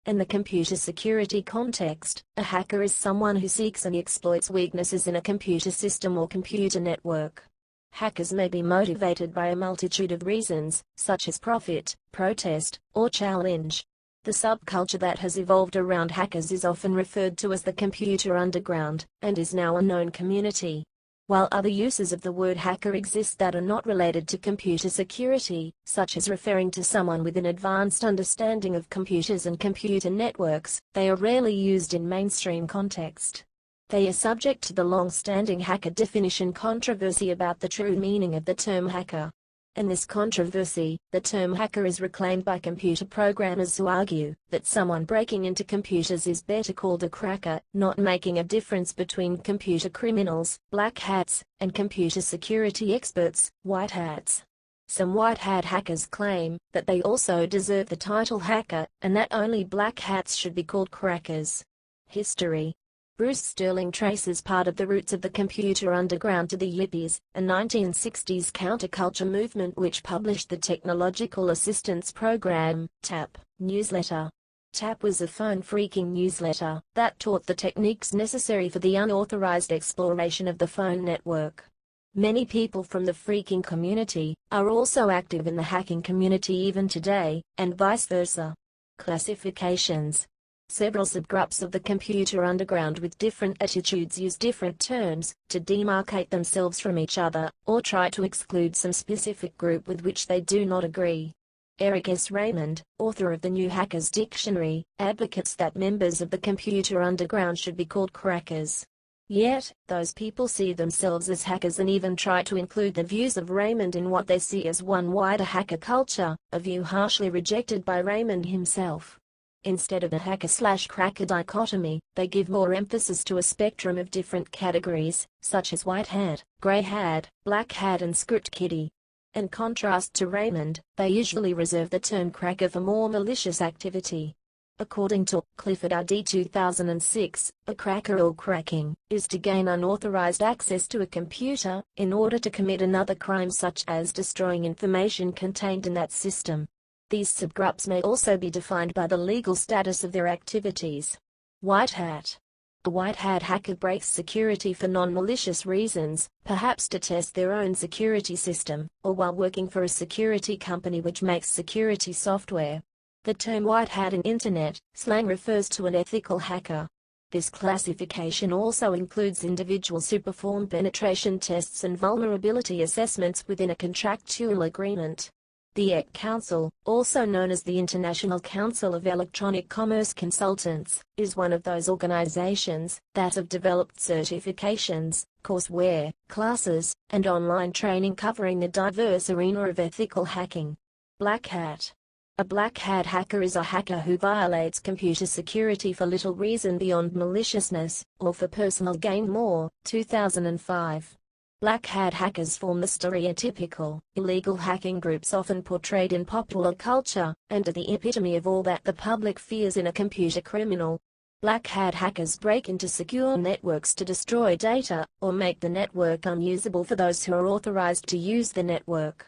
In the computer security context, a hacker is someone who seeks and exploits weaknesses in a computer system or computer network. Hackers may be motivated by a multitude of reasons, such as profit, protest, or challenge. The subculture that has evolved around hackers is often referred to as the computer underground, and is now a known community. While other uses of the word hacker exist that are not related to computer security, such as referring to someone with an advanced understanding of computers and computer networks, they are rarely used in mainstream context. They are subject to the long-standing hacker definition controversy about the true meaning of the term hacker. In this controversy, the term hacker is reclaimed by computer programmers who argue that someone breaking into computers is better called a cracker, not making a difference between computer criminals, black hats, and computer security experts, white hats. Some white hat hackers claim that they also deserve the title hacker, and that only black hats should be called crackers. History. Bruce Sterling traces part of the roots of the computer underground to the Yippies, a 1960s counterculture movement which published the Technological Assistance Program, TAP, newsletter. TAP was a phone-phreaking newsletter that taught the techniques necessary for the unauthorized exploration of the phone network. Many people from the phreaking community are also active in the hacking community even today, and vice versa. Classifications. Several subgroups of the computer underground with different attitudes use different terms to demarcate themselves from each other, or try to exclude some specific group with which they do not agree. Eric S. Raymond, author of the New Hackers Dictionary, advocates that members of the computer underground should be called crackers. Yet, those people see themselves as hackers and even try to include the views of Raymond in what they see as one wider hacker culture, a view harshly rejected by Raymond himself. Instead of a hacker/cracker dichotomy, they give more emphasis to a spectrum of different categories, such as white hat, gray hat, black hat and script kiddie. In contrast to Raymond, they usually reserve the term cracker for more malicious activity. According to Clifford R.D. 2006, a cracker or cracking is to gain unauthorized access to a computer in order to commit another crime such as destroying information contained in that system. These subgroups may also be defined by the legal status of their activities. White hat. A white hat hacker breaks security for non-malicious reasons, perhaps to test their own security system, or while working for a security company which makes security software. The term white hat in Internet slang refers to an ethical hacker. This classification also includes individuals who perform penetration tests and vulnerability assessments within a contractual agreement. The EC Council, also known as the International Council of Electronic Commerce Consultants, is one of those organizations that have developed certifications, courseware, classes, and online training covering the diverse arena of ethical hacking. Black hat. A black hat hacker is a hacker who violates computer security for little reason beyond maliciousness, or for personal gain. Moore, 2005. Black hat hackers form the stereotypical, illegal hacking groups often portrayed in popular culture, and are the epitome of all that the public fears in a computer criminal. Black hat hackers break into secure networks to destroy data, or make the network unusable for those who are authorized to use the network.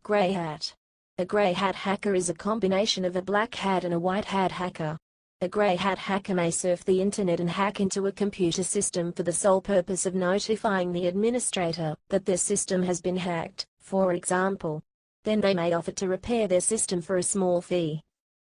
Gray hat. A gray hat hacker is a combination of a black hat and a white hat hacker. A gray hat hacker may surf the internet and hack into a computer system for the sole purpose of notifying the administrator that their system has been hacked, for example. Then they may offer to repair their system for a small fee.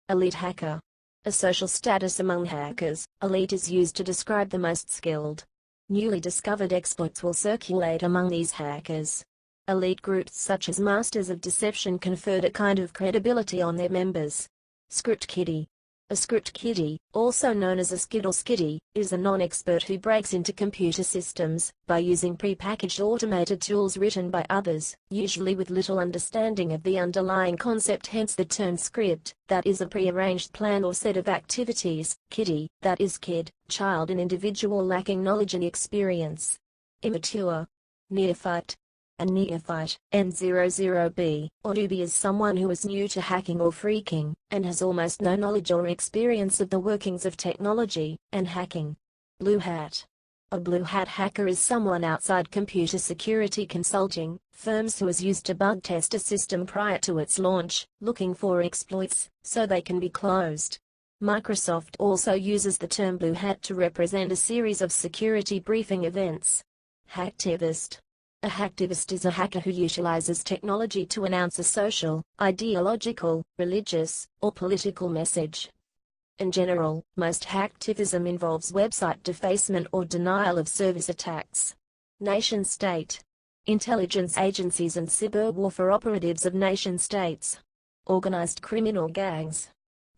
Elite hacker. A social status among hackers, elite is used to describe the most skilled. Newly discovered exploits will circulate among these hackers. Elite groups such as Masters of Deception conferred a kind of credibility on their members. Script kiddie. A script kiddie, also known as a skid or skiddy, is a non-expert who breaks into computer systems by using pre-packaged automated tools written by others, usually with little understanding of the underlying concept, hence the term script, that is a pre-arranged plan or set of activities. Kiddie, that is kid, child, an individual lacking knowledge and experience. Immature. Neophyte. A neophyte, N00B, or newbie is someone who is new to hacking or phreaking, and has almost no knowledge or experience of the workings of technology and hacking. Blue hat. A blue hat hacker is someone outside computer security consulting firms who is used to bug test a system prior to its launch, looking for exploits, so they can be closed. Microsoft also uses the term Blue Hat to represent a series of security briefing events. Hacktivist. A hacktivist is a hacker who utilizes technology to announce a social, ideological, religious, or political message. In general, most hacktivism involves website defacement or denial of service attacks. Nation-state. Intelligence agencies and cyber warfare operatives of nation-states. Organized criminal gangs.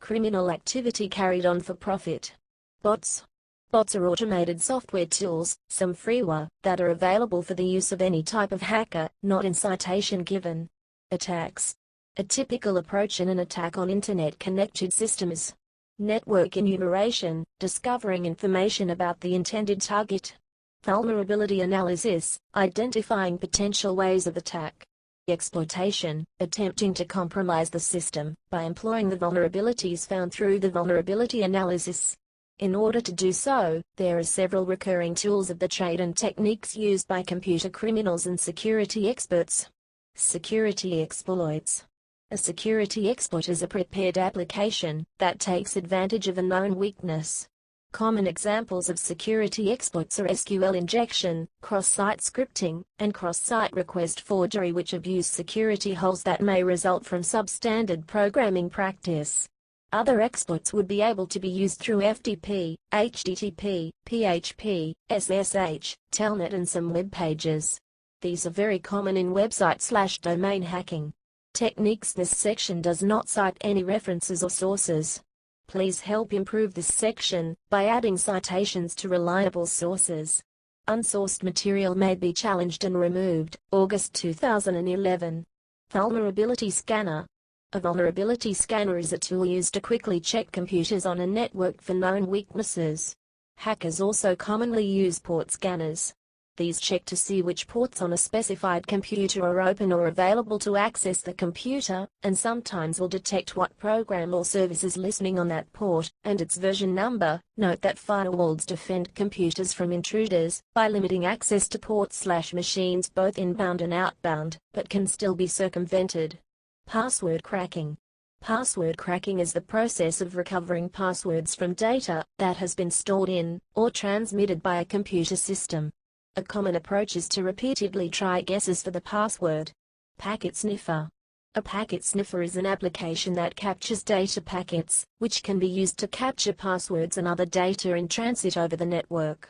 Criminal activity carried on for profit. Bots. Bots are automated software tools, some freeware, that are available for the use of any type of hacker, not in citation given. Attacks. A typical approach in an attack on Internet-connected systems. Network enumeration, discovering information about the intended target. Vulnerability analysis, identifying potential ways of attack. Exploitation, attempting to compromise the system by employing the vulnerabilities found through the vulnerability analysis. In order to do so, there are several recurring tools of the trade and techniques used by computer criminals and security experts. Security exploits. A security exploit is a prepared application that takes advantage of a known weakness. Common examples of security exploits are SQL injection, cross-site scripting, and cross-site request forgery, which abuse security holes that may result from substandard programming practice. Other exploits would be able to be used through FTP, HTTP, PHP, SSH, Telnet and some web pages. These are very common in website/domain hacking. Techniques. This section does not cite any references or sources. Please help improve this section by adding citations to reliable sources. Unsourced material may be challenged and removed. August 2011. Vulnerability scanner. A vulnerability scanner is a tool used to quickly check computers on a network for known weaknesses. Hackers also commonly use port scanners. These check to see which ports on a specified computer are open or available to access the computer, and sometimes will detect what program or service is listening on that port, and its version number. Note that firewalls defend computers from intruders by limiting access to ports/machines both inbound and outbound, but can still be circumvented. Password cracking. Password cracking is the process of recovering passwords from data that has been stored in, or transmitted by a computer system. A common approach is to repeatedly try guesses for the password. Packet sniffer. A packet sniffer is an application that captures data packets, which can be used to capture passwords and other data in transit over the network.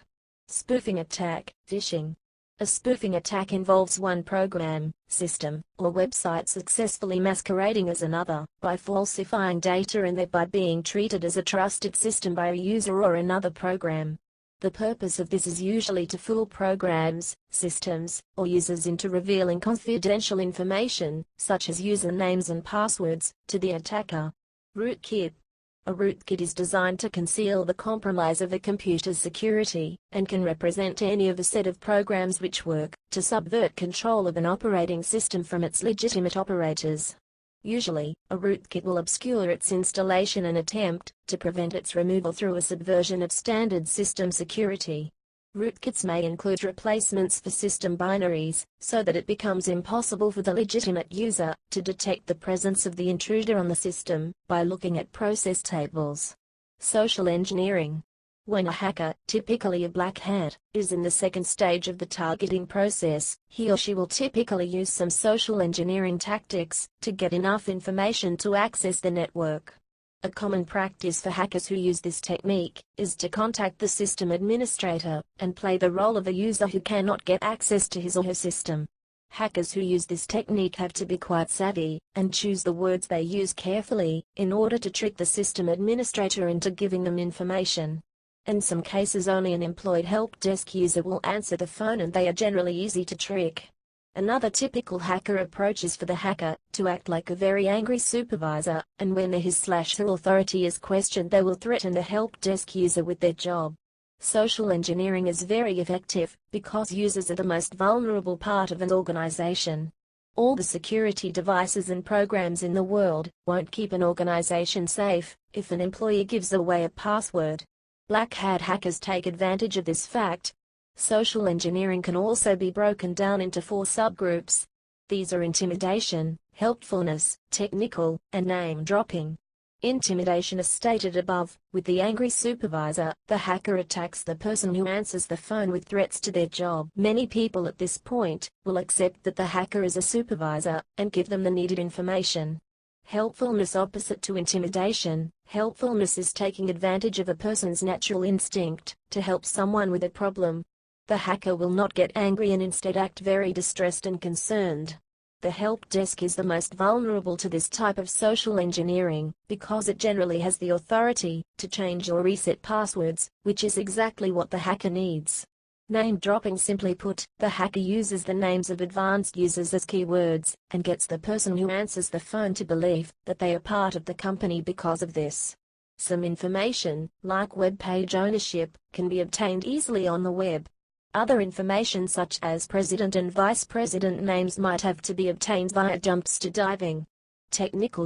Spoofing attack, phishing. A spoofing attack involves one program, system, or website successfully masquerading as another, by falsifying data and thereby being treated as a trusted system by a user or another program. The purpose of this is usually to fool programs, systems, or users into revealing confidential information, such as usernames and passwords, to the attacker. Rootkit. A rootkit is designed to conceal the compromise of a computer's security, and can represent any of a set of programs which work to subvert control of an operating system from its legitimate operators. Usually, a rootkit will obscure its installation and attempt to prevent its removal through a subversion of standard system security. Rootkits may include replacements for system binaries, so that it becomes impossible for the legitimate user to detect the presence of the intruder on the system by looking at process tables. Social engineering. When a hacker, typically a black hat, is in the second stage of the targeting process, he or she will typically use some social engineering tactics to get enough information to access the network. A common practice for hackers who use this technique is to contact the system administrator and play the role of a user who cannot get access to his or her system. Hackers who use this technique have to be quite savvy and choose the words they use carefully in order to trick the system administrator into giving them information. In some cases, only an employed help desk user will answer the phone, and they are generally easy to trick. Another typical hacker approach is for the hacker to act like a very angry supervisor, and when his/her authority is questioned, they will threaten the help desk user with their job. Social engineering is very effective because users are the most vulnerable part of an organization. All the security devices and programs in the world won't keep an organization safe if an employee gives away a password. Black hat hackers take advantage of this fact. Social engineering can also be broken down into 4 subgroups. These are intimidation, helpfulness, technical, and name dropping. Intimidation as stated above. With the angry supervisor, the hacker attacks the person who answers the phone with threats to their job. Many people at this point will accept that the hacker is a supervisor and give them the needed information. Helpfulness opposite to intimidation. Helpfulness is taking advantage of a person's natural instinct to help someone with a problem. The hacker will not get angry and instead act very distressed and concerned. The help desk is the most vulnerable to this type of social engineering, because it generally has the authority to change or reset passwords, which is exactly what the hacker needs. Name dropping. Simply put, the hacker uses the names of advanced users as keywords, and gets the person who answers the phone to believe that they are part of the company because of this. Some information, like web page ownership, can be obtained easily on the web. Other information such as president and vice president names might have to be obtained via dumpster diving.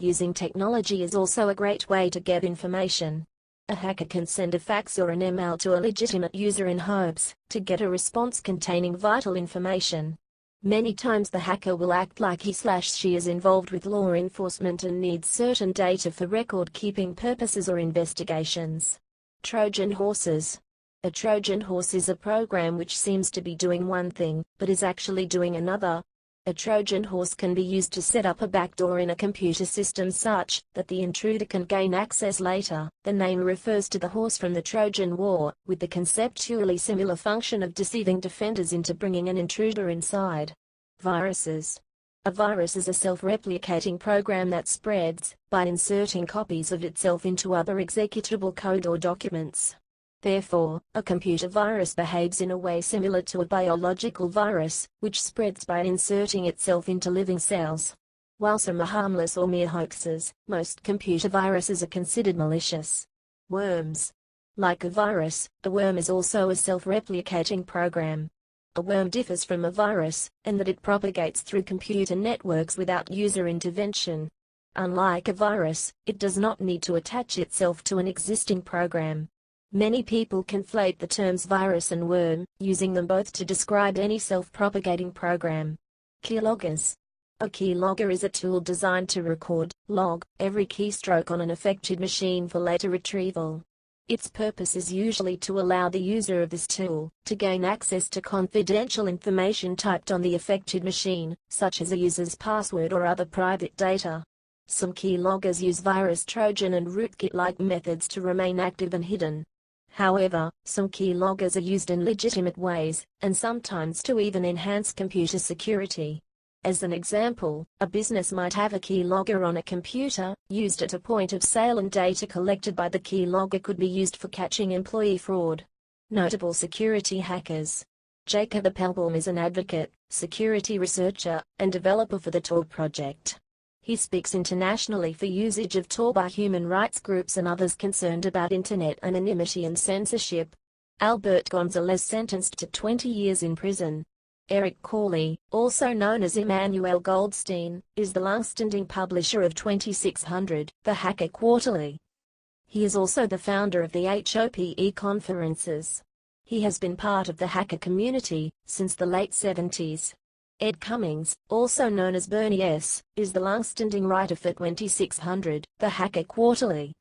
Using technology is also a great way to get information. A hacker can send a fax or an email to a legitimate user in hopes to get a response containing vital information. Many times the hacker will act like he/she is involved with law enforcement and needs certain data for record-keeping purposes or investigations. Trojan horses. A Trojan horse is a program which seems to be doing one thing, but is actually doing another. A Trojan horse can be used to set up a backdoor in a computer system such that the intruder can gain access later. The name refers to the horse from the Trojan War, with the conceptually similar function of deceiving defenders into bringing an intruder inside. Viruses. A virus is a self-replicating program that spreads by inserting copies of itself into other executable code or documents. Therefore, a computer virus behaves in a way similar to a biological virus, which spreads by inserting itself into living cells. While some are harmless or mere hoaxes, most computer viruses are considered malicious. Worms. Like a virus, a worm is also a self-replicating program. A worm differs from a virus, in that it propagates through computer networks without user intervention. Unlike a virus, it does not need to attach itself to an existing program. Many people conflate the terms virus and worm, using them both to describe any self-propagating program. Keyloggers. A keylogger is a tool designed to record, log, every keystroke on an affected machine for later retrieval. Its purpose is usually to allow the user of this tool to gain access to confidential information typed on the affected machine, such as a user's password or other private data. Some keyloggers use virus Trojan and rootkit-like methods to remain active and hidden. However, some keyloggers are used in legitimate ways, and sometimes to even enhance computer security. As an example, a business might have a keylogger on a computer, used at a point of sale, and data collected by the keylogger could be used for catching employee fraud. Notable security hackers. Jacob Appelbaum is an advocate, security researcher, and developer for the Tor project. He speaks internationally for usage of Tor by human rights groups and others concerned about internet anonymity and censorship. Albert Gonzalez sentenced to 20 years in prison. Eric Corley, also known as Emmanuel Goldstein, is the long-standing publisher of 2600, The Hacker Quarterly. He is also the founder of the HOPE conferences. He has been part of the hacker community since the late 70s. Ed Cummings, also known as Bernie S., is the long-standing writer for 2600, The Hacker Quarterly.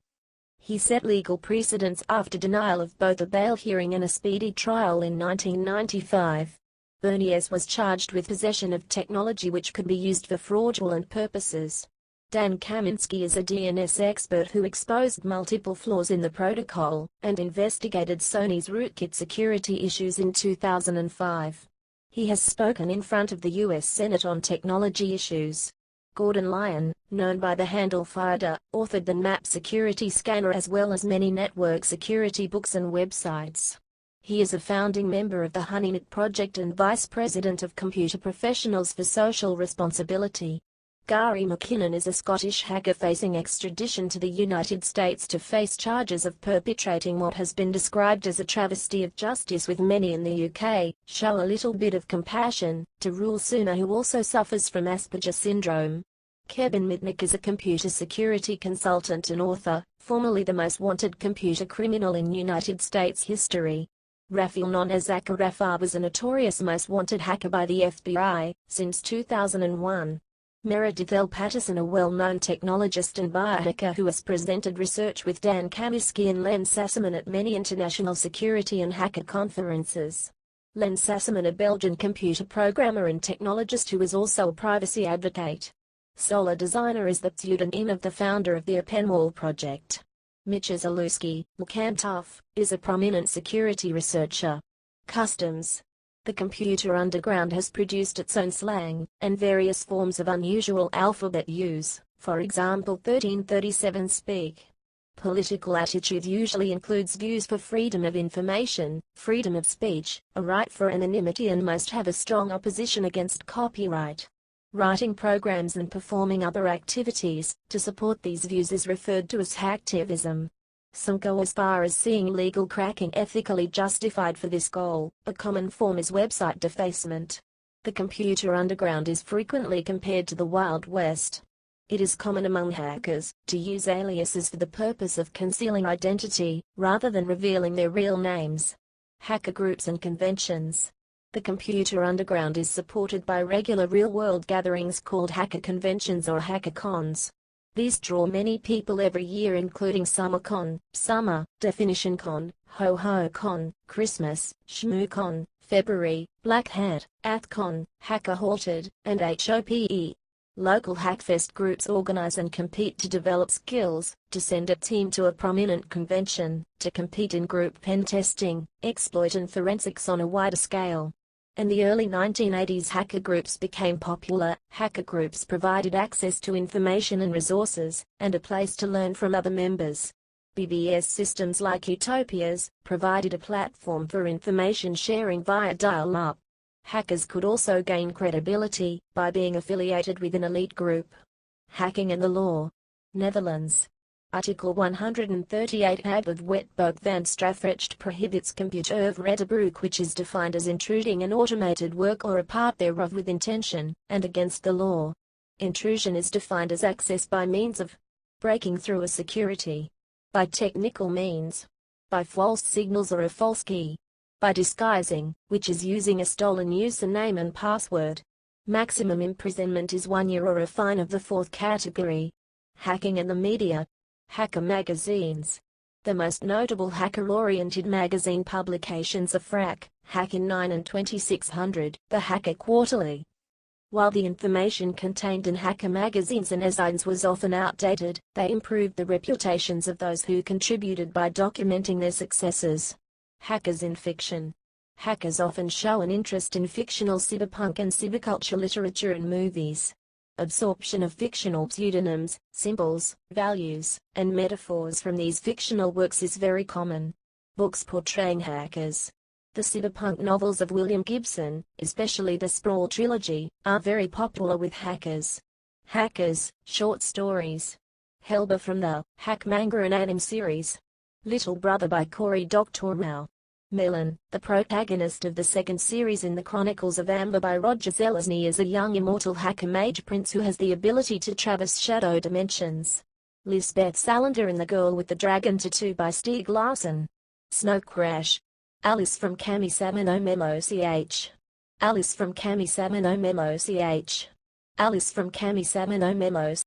He set legal precedents after denial of both a bail hearing and a speedy trial in 1995. Bernie S. was charged with possession of technology which could be used for fraudulent purposes. Dan Kaminsky is a DNS expert who exposed multiple flaws in the protocol and investigated Sony's rootkit security issues in 2005. He has spoken in front of the U.S. Senate on technology issues. Gordon Lyon, known by the handle Firedo, authored the NAP security scanner as well as many network security books and websites. He is a founding member of the HoneyNet project and vice president of Computer Professionals for Social Responsibility. Gary McKinnon is a Scottish hacker facing extradition to the United States to face charges of perpetrating what has been described as a travesty of justice, with many in the UK show a little bit of compassion to Rule Sooner, who also suffers from Asperger syndrome. Kevin Mitnick is a computer security consultant and author, formerly the most wanted computer criminal in United States history. Rafael Nonezaka Rafa was a notorious most wanted hacker by the FBI since 2001. Meredith L. Patterson, a well-known technologist and biohacker who has presented research with Dan Kaminsky and Len Sassaman at many international security and hacker conferences. Len Sassaman, a Belgian computer programmer and technologist who is also a privacy advocate. Solar Designer is the pseudonym of the founder of the OpenWall project. Mitch Zalewski, Kantoff, is a prominent security researcher. Customs. The computer underground has produced its own slang, and various forms of unusual alphabet use, for example 1337 speak. Political attitude usually includes views for freedom of information, freedom of speech, a right for anonymity, and must have a strong opposition against copyright. Writing programs and performing other activities to support these views is referred to as hacktivism. Some go as far as seeing legal cracking ethically justified for this goal. A common form is website defacement. The computer underground is frequently compared to the Wild West. It is common among hackers to use aliases for the purpose of concealing identity, rather than revealing their real names. Hacker groups and conventions. The computer underground is supported by regular real-world gatherings called hacker conventions or hackercons. These draw many people every year, including SummerCon, Summer, DefinitionCon, HoHoCon, Christmas, ShmooCon, February, Black Hat, AthCon, Hacker Halted, and HOPE. Local Hackfest groups organize and compete to develop skills, to send a team to a prominent convention, to compete in group pen testing, exploit and forensics on a wider scale. In the early 1980s, hacker groups became popular. Hacker groups provided access to information and resources, and a place to learn from other members. BBS systems like Utopias provided a platform for information sharing via dial-up. Hackers could also gain credibility by being affiliated with an elite group. Hacking and the law. Netherlands. Article 138 Ab of Wetboek van Strafrecht prohibits computervredebreuk, which is defined as intruding an automated work or a part thereof with intention, and against the law. Intrusion is defined as access by means of breaking through a security, by technical means, by false signals or a false key, by disguising, which is using a stolen username and password. Maximum imprisonment is 1 year or a fine of the 4th category. Hacking and the media. Hacker magazines. The most notable hacker-oriented magazine publications are Frack, Hack-In 9 and 2600, The Hacker Quarterly. While the information contained in hacker magazines and zines was often outdated, they improved the reputations of those who contributed by documenting their successes. Hackers in fiction. Hackers often show an interest in fictional cyberpunk and cyberculture literature and movies. Absorption of fictional pseudonyms, symbols, values, and metaphors from these fictional works is very common. Books portraying hackers. The cyberpunk novels of William Gibson, especially the Sprawl trilogy, are very popular with hackers. Hackers, short stories. Helba from the Hack manga and anime series. Little Brother by Cory Doctorow. Melon, the protagonist of the second series in the Chronicles of Amber by Roger Zelazny, is a young immortal hacker mage prince who has the ability to traverse shadow dimensions. Lisbeth Salander and the Girl with the Dragon Tattoo by Stieg Larsson. Snow Crash. Alice from Kami-sama Memo CH. Alice from Kami-sama Memo CH. Alice from Kami-sama Memos.